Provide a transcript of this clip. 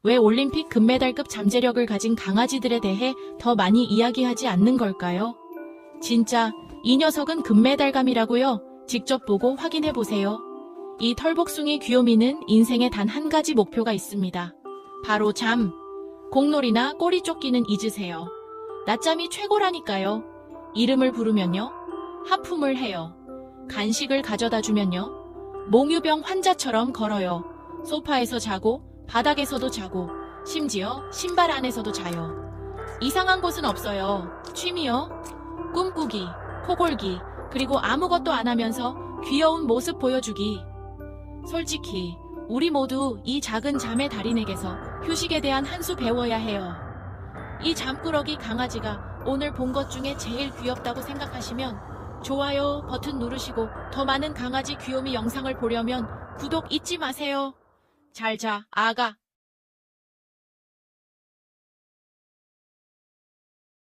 왜 올림픽 금메달급 잠재력을 가진 강아지들에 대해 더 많이 이야기하지 않는 걸까요? 진짜 이 녀석은 금메달감이라고요? 직접 보고 확인해보세요. 이 털복숭이 귀요미는 인생에 단 한 가지 목표가 있습니다. 바로 잠. 공놀이나 꼬리 쫓기는 잊으세요. 낮잠이 최고라니까요. 이름을 부르면요. 하품을 해요. 간식을 가져다 주면요. 몽유병 환자처럼 걸어요. 소파에서 자고 바닥에서도 자고 심지어 신발 안에서도 자요. 이상한 곳은 없어요. 취미요. 꿈꾸기, 코골기, 그리고 아무것도 안 하면서 귀여운 모습 보여주기. 솔직히 우리 모두 이 작은 잠의 달인에게서 휴식에 대한 한 수 배워야 해요. 이 잠꾸러기 강아지가 오늘 본 것 중에 제일 귀엽다고 생각하시면 좋아요 버튼 누르시고 더 많은 강아지 귀요미 영상을 보려면 구독 잊지 마세요. 잘 자, 아가.